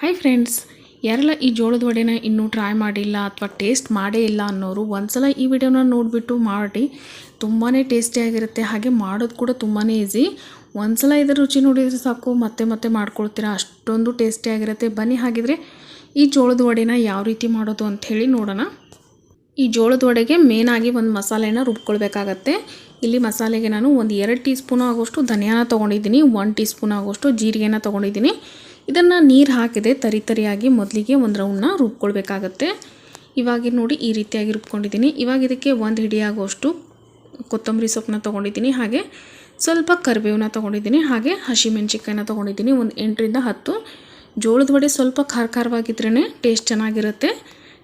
Hi friends, ಯಾರೆಲ್ಲ ಈ ಜೋಳದ ವಡೆನ ಇನ್ನೂ ಟ್ರೈ ಮಾಡಿಲ್ಲ ಅಥವಾ ಟೇಸ್ಟ್ ಮಾಡೇ ಇಲ್ಲ ಅನ್ನೋರು ಒಂದ್ಸಲ ಈ ವಿಡಿಯೋನ ನೋಡಿಬಿಟ್ಟು ಮಾಡಿ. ತುಂಬಾ ಟೇಸ್ಟಿಯಾಗಿರುತ್ತೆ, ಹಾಗೆ ಮಾಡೋದು ಕೂಡ ತುಂಬಾ ಈಸಿ. ಒಂದ್ಸಲ ಇದರ ರುಚಿ ನೋಡಿದರೆ ಸಾಕು ಮತ್ತೆ ಮತ್ತೆ ಮಾಡ್ಕೊಳ್ತೀರಾ, ಅಷ್ಟೊಂದು ಟೇಸ್ಟಿಯಾಗಿರುತ್ತೆ. ಬನ್ನಿ ಹಾಗಿದ್ರೆ ಈ ಜೋಳದ ವಡೆನ ಯಾವ ರೀತಿ ಮಾಡೋದು ಅಂತ ಹೇಳಿ ನೋಡೋಣ. ಈ ಜೋಳದ ವಡೆಗೆ ಮೇನಾಗಿ ಒಂದು ಮಸಾಲೆನ ರುಬ್ಕೊಳ್ಬೇಕಾಗತ್ತೆ. ಇಲ್ಲಿ ಮಸಾಲೆಗೆ ನಾನು ಒಂದು 2 ಟೀ ಸ್ಪೂನ್ ಆಗೋಷ್ಟು ಧನಿಯಾನ ತೊಗೊಂಡಿದ್ದೀನಿ, 1 ಟೀ ಸ್ಪೂನ್ ಆಗೋಷ್ಟು ಜೀರಿಗೆನ ತೊಗೊಂಡಿದ್ದೀನಿ. ಇದನ್ನು ನೀರು ಹಾಕಿದೆ ತರಿಯಾಗಿ ಮೊದಲಿಗೆ ಒಂದು ರೌಂಡ್ನ ರುಬ್ಕೊಳ್ಬೇಕಾಗತ್ತೆ. ಇವಾಗ ನೋಡಿ ಈ ರೀತಿಯಾಗಿ ರುಬ್ಕೊಂಡಿದ್ದೀನಿ. ಇವಾಗ ಇದಕ್ಕೆ 1 ಹಿಡಿ ಆಗೋಷ್ಟು ಕೊತ್ತಂಬರಿ ಸೊಪ್ಪನ್ನ ತೊಗೊಂಡಿದ್ದೀನಿ, ಹಾಗೆ ಸ್ವಲ್ಪ ಕರಿಬೇವನ್ನ ತೊಗೊಂಡಿದ್ದೀನಿ, ಹಾಗೆ ಹಸಿಮೆಣಸಿನ್ಕಾಯಿನ ತೊಗೊಂಡಿದ್ದೀನಿ. ಒಂದು 8 ರಿಂದ 10. ಜೋಳದ ವಡೆ ಸ್ವಲ್ಪ ಖಾರವಾಗಿದ್ರೇ ಟೇಸ್ಟ್ ಚೆನ್ನಾಗಿರುತ್ತೆ.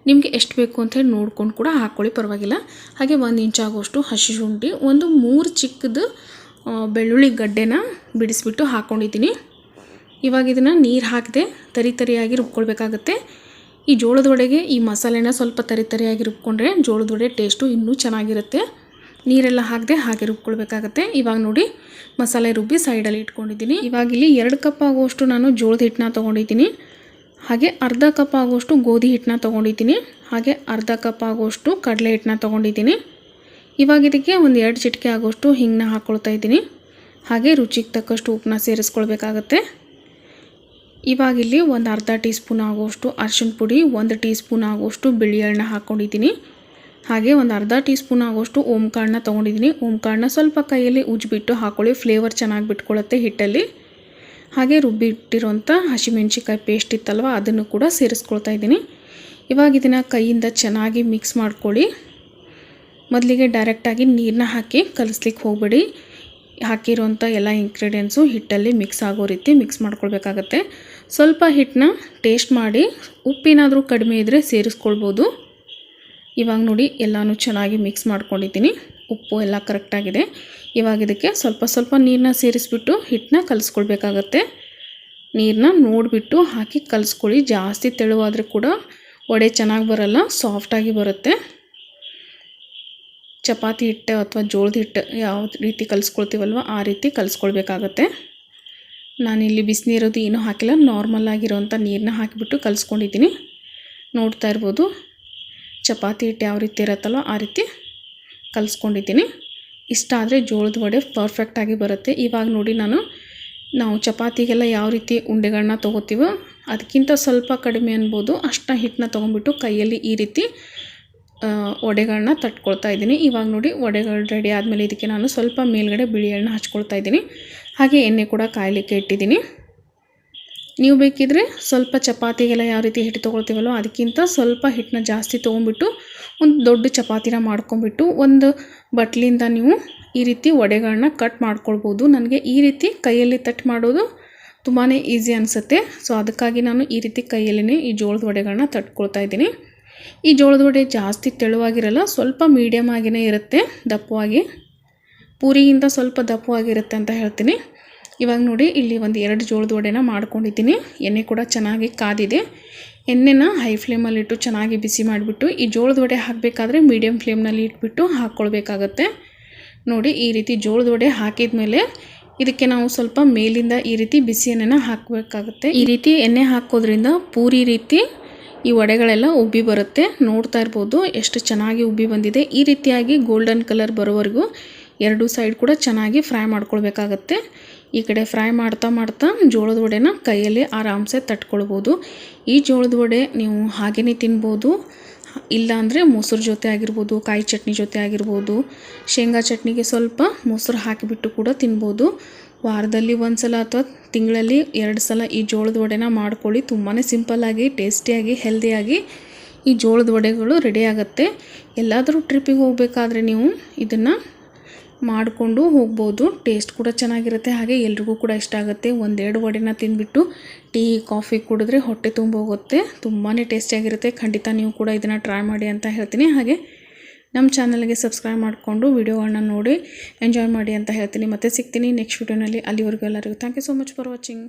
ನಿಮಗೆ ಎಷ್ಟು ಬೇಕು ಅಂತ ಹೇಳಿ ನೋಡ್ಕೊಂಡು ಕೂಡ ಹಾಕ್ಕೊಳ್ಳಿ, ಪರವಾಗಿಲ್ಲ. ಹಾಗೆ 1 ಇಂಚ್ ಆಗೋಷ್ಟು ಹಸಿ ಶುಂಠಿ, ಒಂದು 3 ಚಿಕ್ಕದು ಬೆಳ್ಳುಳ್ಳಿ ಗಡ್ಡೆನ ಬಿಡಿಸ್ಬಿಟ್ಟು ಹಾಕ್ಕೊಂಡಿದ್ದೀನಿ. ಇವಾಗ ಇದನ್ನು ನೀರು ಹಾಕದೆ ತರಿಯಾಗಿ ರುಬ್ಕೊಳ್ಬೇಕಾಗತ್ತೆ. ಈ ಜೋಳದ ವಡೆಗೆ ಈ ಮಸಾಲೆನ ಸ್ವಲ್ಪ ತರಿಯಾಗಿ ರುಬ್ಕೊಂಡ್ರೆ ಜೋಳದ ವಡೆ ಟೇಸ್ಟು ಇನ್ನೂ ಚೆನ್ನಾಗಿರುತ್ತೆ. ನೀರೆಲ್ಲ ಹಾಕದೆ ಹಾಗೆ ರುಬ್ಕೊಳ್ಬೇಕಾಗತ್ತೆ. ಇವಾಗ ನೋಡಿ ಮಸಾಲೆ ರುಬ್ಬಿ ಸೈಡಲ್ಲಿ ಇಟ್ಕೊಂಡಿದ್ದೀನಿ. ಇವಾಗ ಇಲ್ಲಿ 2 ಕಪ್ ಆಗೋಷ್ಟು ನಾನು ಜೋಳದ ಹಿಟ್ಟನ್ನ ತೊಗೊಂಡಿದ್ದೀನಿ, ಹಾಗೆ ಅರ್ಧ ಕಪ್ ಆಗೋಷ್ಟು ಗೋಧಿ ಹಿಟ್ಟನ್ನ ತೊಗೊಂಡಿದ್ದೀನಿ, ಹಾಗೆ ಅರ್ಧ ಕಪ್ ಆಗೋಷ್ಟು ಕಡಲೆ ಹಿಟ್ಟನ್ನ ತೊಗೊಂಡಿದ್ದೀನಿ. ಇವಾಗ ಇದಕ್ಕೆ ಒಂದು 2 ಚಿಟಿಕೆ ಆಗೋಷ್ಟು ಹಿಂಗನ್ನ ಹಾಕ್ಕೊಳ್ತಾ ಇದ್ದೀನಿ, ಹಾಗೆ ರುಚಿಗೆ ತಕ್ಕಷ್ಟು ಉಪ್ಪನ್ನ ಸೇರಿಸ್ಕೊಳ್ಬೇಕಾಗತ್ತೆ. ಇವಾಗ ಇಲ್ಲಿ ಒಂದು ಅರ್ಧ ಟೀ ಸ್ಪೂನ್ ಆಗೋಷ್ಟು ಅರಿಶಿನ ಪುಡಿ, 1 ಟೀ ಸ್ಪೂನ್ ಆಗೋಷ್ಟು ಬಿಳಿ ಎಳ್ಳನ್ನ ಹಾಕ್ಕೊಂಡಿದ್ದೀನಿ, ಹಾಗೆ ಒಂದು ಅರ್ಧ ಟೀ ಸ್ಪೂನ್ ಆಗೋಷ್ಟು ಓಂಕಾಳನ್ನ ತೊಗೊಂಡಿದ್ದೀನಿ. ಓಂಕಾಳನ್ನ ಸ್ವಲ್ಪ ಕೈಯಲ್ಲಿ ಉಜ್ಜಿಬಿಟ್ಟು ಹಾಕ್ಕೊಳ್ಳಿ, ಫ್ಲೇವರ್ ಚೆನ್ನಾಗಿ ಬಿಟ್ಕೊಳ್ಳುತ್ತೆ ಹಿಟ್ಟಲ್ಲಿ. ಹಾಗೆ ರುಬ್ಬಿಟ್ಟಿರೋಂಥ ಹಸಿಮೆಣ್ಸಿಕಾಯಿ ಪೇಸ್ಟ್ ಇತ್ತಲ್ವ, ಅದನ್ನು ಕೂಡ ಸೇರಿಸ್ಕೊಳ್ತಾ ಇದ್ದೀನಿ. ಇವಾಗ ಇದನ್ನು ಕೈಯಿಂದ ಚೆನ್ನಾಗಿ ಮಿಕ್ಸ್ ಮಾಡ್ಕೊಳ್ಳಿ. ಮೊದಲಿಗೆ ಡೈರೆಕ್ಟಾಗಿ ನೀರನ್ನ ಹಾಕಿ ಕಲಿಸ್ಲಿಕ್ಕೆ ಹೋಗಬೇಡಿ. ಹಾಕಿರೋಂಥ ಎಲ್ಲ ಇಂಗ್ರೀಡಿಯೆಂಟ್ಸು ಹಿಟ್ಟಲ್ಲಿ ಮಿಕ್ಸ್ ಆಗೋ ರೀತಿ ಮಿಕ್ಸ್ ಮಾಡ್ಕೊಳ್ಬೇಕಾಗತ್ತೆ. ಸ್ವಲ್ಪ ಹಿಟ್ಟನ್ನ ಟೇಸ್ಟ್ ಮಾಡಿ, ಉಪ್ಪೇನಾದರೂ ಕಡಿಮೆ ಇದ್ದರೆ ಸೇರಿಸ್ಕೊಳ್ಬೋದು. ಇವಾಗ ನೋಡಿ ಎಲ್ಲನೂ ಚೆನ್ನಾಗಿ ಮಿಕ್ಸ್ ಮಾಡ್ಕೊಂಡಿದ್ದೀನಿ, ಉಪ್ಪು ಎಲ್ಲ ಕರೆಕ್ಟಾಗಿದೆ. ಇವಾಗ ಇದಕ್ಕೆ ಸ್ವಲ್ಪ ನೀರನ್ನ ಸೇರಿಸ್ಬಿಟ್ಟು ಹಿಟ್ಟನ್ನ ಕಲಿಸ್ಕೊಳ್ಬೇಕಾಗತ್ತೆ. ನೀರನ್ನ ನೋಡಿಬಿಟ್ಟು ಹಾಕಿ ಕಲಿಸ್ಕೊಳ್ಳಿ. ಜಾಸ್ತಿ ತೆಳುವಾದರೆ ಕೂಡ ವಡೆ ಚೆನ್ನಾಗಿ ಬರಲ್ಲ, ಸಾಫ್ಟಾಗಿ ಬರುತ್ತೆ. ಚಪಾತಿ ಹಿಟ್ಟು ಅಥವಾ ಜೋಳದ ಹಿಟ್ಟು ಯಾವ ರೀತಿ ಕಲಿಸ್ಕೊಳ್ತೀವಲ್ವ ಆ ರೀತಿ ಕಲಿಸ್ಕೊಳ್ಬೇಕಾಗತ್ತೆ. ನಾನಿಲ್ಲಿ ಬಿಸಿನೀರದು ಏನೂ ಹಾಕಿಲ್ಲ, ನಾರ್ಮಲ್ ಆಗಿರೋಂಥ ನೀರನ್ನ ಹಾಕಿಬಿಟ್ಟು ಕಲಿಸ್ಕೊಂಡಿದ್ದೀನಿ. ನೋಡ್ತಾ ಇರ್ಬೋದು ಚಪಾತಿ ಹಿಟ್ಟು ಯಾವ ರೀತಿ ಇರುತ್ತಲ್ವ ಆ ರೀತಿ ಕಲಿಸ್ಕೊಂಡಿದ್ದೀನಿ. ಇಷ್ಟ ಆದರೆ ಜೋಳದ ವಡೆ ಪರ್ಫೆಕ್ಟಾಗಿ ಬರುತ್ತೆ. ಇವಾಗ ನೋಡಿ ನಾವು ಚಪಾತಿಗೆಲ್ಲ ಯಾವ ರೀತಿ ಉಂಡೆಗಳನ್ನ ತೊಗೋತೀವೋ ಅದಕ್ಕಿಂತ ಸ್ವಲ್ಪ ಕಡಿಮೆ ಅನ್ಬೋದು, ಅಷ್ಟ ಹಿಟ್ಟನ್ನ ತೊಗೊಂಡ್ಬಿಟ್ಟು ಕೈಯಲ್ಲಿ ಈ ರೀತಿ ವಡೆಗಳನ್ನ ತಟ್ಕೊಳ್ತಾ ಇದ್ದೀನಿ. ಇವಾಗ ನೋಡಿ ವಡೆಗಳು ರೆಡಿ ಆದಮೇಲೆ ಇದಕ್ಕೆ ನಾನು ಸ್ವಲ್ಪ ಮೇಲ್ಗಡೆ ಬಿಳಿ ಎಣ್ಣೆ ಹಚ್ಕೊಳ್ತಾ ಇದ್ದೀನಿ, ಹಾಗೆ ಎಣ್ಣೆ ಕೂಡ ಕಾಯಲಿಕ್ಕೆ ಇಟ್ಟಿದ್ದೀನಿ. ನೀವು ಬೇಕಿದ್ರೆ ಸ್ವಲ್ಪ ಚಪಾತಿಗೆಲ್ಲ ಯಾವ ರೀತಿ ಹಿಟ್ಟು ತೊಗೊಳ್ತೀವಲ್ಲೋ ಅದಕ್ಕಿಂತ ಸ್ವಲ್ಪ ಹಿಟ್ಟನ್ನ ಜಾಸ್ತಿ ತೊಗೊಂಡ್ಬಿಟ್ಟು ಒಂದು ದೊಡ್ಡ ಚಪಾತಿನ ಮಾಡ್ಕೊಂಬಿಟ್ಟು ಒಂದು ಬಟ್ಲಿಂದ ನೀವು ಈ ರೀತಿ ವಡೆಗಳನ್ನ ಕಟ್ ಮಾಡ್ಕೊಳ್ಬೋದು. ನನಗೆ ಈ ರೀತಿ ಕೈಯಲ್ಲಿ ತಟ್ ಮಾಡೋದು ತುಂಬಾ ಈಸಿ ಅನಿಸುತ್ತೆ, ಸೊ ಅದಕ್ಕಾಗಿ ನಾನು ಈ ರೀತಿ ಕೈಯಲ್ಲೇ ಈ ಜೋಳದ ವಡೆಗಳನ್ನ ತಟ್ಕೊಳ್ತಾ ಇದ್ದೀನಿ. ಈ ಜೋಳದ ವಡೆ ಜಾಸ್ತಿ ತೆಳುವಾಗಿರಲ್ಲ, ಸ್ವಲ್ಪ ಮೀಡಿಯಮ್ ಆಗಿಯೇ ಇರುತ್ತೆ, ದಪ್ಪವಾಗಿ, ಪೂರಿಗಿಂತ ಸ್ವಲ್ಪ ದಪ್ಪವಾಗಿರುತ್ತೆ ಅಂತ ಹೇಳ್ತೀನಿ. ಇವಾಗ ನೋಡಿ ಇಲ್ಲಿ ಒಂದು 2 ಜೋಳದ ವಡೆನ ಮಾಡ್ಕೊಂಡಿದ್ದೀನಿ. ಎಣ್ಣೆ ಕೂಡ ಚೆನ್ನಾಗಿ ಕಾದಿದೆ. ಎಣ್ಣೆನ ಹೈ ಫ್ಲೇಮಲ್ಲಿಟ್ಟು ಚೆನ್ನಾಗಿ ಬಿಸಿ ಮಾಡಿಬಿಟ್ಟು ಈ ಜೋಳದ ವಡೆ ಹಾಕಬೇಕಾದ್ರೆ ಮೀಡಿಯಮ್ ಫ್ಲೇಮ್ನಲ್ಲಿ ಇಟ್ಬಿಟ್ಟು ಹಾಕ್ಕೊಳ್ಬೇಕಾಗತ್ತೆ. ನೋಡಿ ಈ ರೀತಿ ಜೋಳದ ವಡೆ ಹಾಕಿದ ಮೇಲೆ ಇದಕ್ಕೆ ನಾವು ಸ್ವಲ್ಪ ಮೇಲಿಂದ ಈ ರೀತಿ ಬಿಸಿ ಎಣ್ಣೆನ ಹಾಕಬೇಕಾಗುತ್ತೆ. ಈ ರೀತಿ ಎಣ್ಣೆ ಹಾಕೋದ್ರಿಂದ ಪೂರಿ ರೀತಿ ಈ ವಡೆಗಳೆಲ್ಲ ಉಬ್ಬಿ ಬರುತ್ತೆ. ನೋಡ್ತಾ ಇರ್ಬೋದು ಎಷ್ಟು ಚೆನ್ನಾಗಿ ಉಬ್ಬಿ ಬಂದಿದೆ. ಈ ರೀತಿಯಾಗಿ ಗೋಲ್ಡನ್ ಕಲರ್ ಬರೋವರೆಗೂ 2 ಸೈಡ್ ಕೂಡ ಚೆನ್ನಾಗಿ ಫ್ರೈ ಮಾಡ್ಕೊಳ್ಬೇಕಾಗತ್ತೆ. ಈ ಕಡೆ ಫ್ರೈ ಮಾಡ್ತಾ ಜೋಳದ ವಡೆನ ಕೈಯಲ್ಲಿ ಆರಾಮ್ಸೆ ತಟ್ಕೊಳ್ಬೋದು. ಈ ಜೋಳದ ವಡೆ ನೀವು ಹಾಗೇ ತಿನ್ಬೋದು, ಇಲ್ಲಾಂದರೆ ಮೊಸರು ಜೊತೆ ಆಗಿರ್ಬೋದು, ಕಾಯಿ ಚಟ್ನಿ ಜೊತೆ ಆಗಿರ್ಬೋದು, ಶೇಂಗಾ ಚಟ್ನಿಗೆ ಸ್ವಲ್ಪ ಮೊಸರು ಹಾಕಿಬಿಟ್ಟು ಕೂಡ ತಿನ್ಬೋದು. ವಾರದಲ್ಲಿ 1 ಸಲ ಅಥವಾ ತಿಂಗಳಲ್ಲಿ 2 ಸಲ ಈ ಜೋಳದ ವಡೆನ ಮಾಡ್ಕೊಳ್ಳಿ. ತುಂಬಾ ಸಿಂಪಲ್ಲಾಗಿ, ಟೇಸ್ಟಿಯಾಗಿ, ಹೆಲ್ದಿಯಾಗಿ ಈ ಜೋಳದ ವಡೆಗಳು ರೆಡಿ ಆಗುತ್ತೆ. ಎಲ್ಲಾದರೂ ಟ್ರಿಪ್ಪಿಗೆ ಹೋಗಬೇಕಾದ್ರೆ ನೀವು ಇದನ್ನು ಮಾಡಿಕೊಂಡು ಹೋಗ್ಬೋದು. ಟೇಸ್ಟ್ ಕೂಡ ಚೆನ್ನಾಗಿರುತ್ತೆ, ಹಾಗೆ ಎಲ್ರಿಗೂ ಕೂಡ ಇಷ್ಟ ಆಗುತ್ತೆ. 1-2 ವಡೆನ ತಿಂದುಬಿಟ್ಟು ಟೀ ಕಾಫಿ ಕುಡಿದ್ರೆ ಹೊಟ್ಟೆ ತುಂಬ ಹೋಗುತ್ತೆ. ತುಂಬಾ ಟೇಸ್ಟಿಯಾಗಿರುತ್ತೆ. ಖಂಡಿತ ನೀವು ಕೂಡ ಇದನ್ನು ಟ್ರೈ ಮಾಡಿ ಅಂತ ಹೇಳ್ತೀನಿ. ಹಾಗೆ ನಮ್ಮ ಚಾನಲ್ಗೆ ಸಬ್ಸ್ಕ್ರೈಬ್ ಮಾಡಿಕೊಂಡು ವಿಡಿಯೋಗಳನ್ನ ನೋಡಿ ಎಂಜಾಯ್ ಮಾಡಿ ಅಂತ ಹೇಳ್ತೀನಿ. ಮತ್ತೆ ಸಿಗ್ತೀನಿ ನೆಕ್ಸ್ಟ್ ವಿಡಿಯೋನಲ್ಲಿ. ಅಲ್ಲಿವರೆಗೂ ಎಲ್ಲರಿಗೂ thank you so much for watching.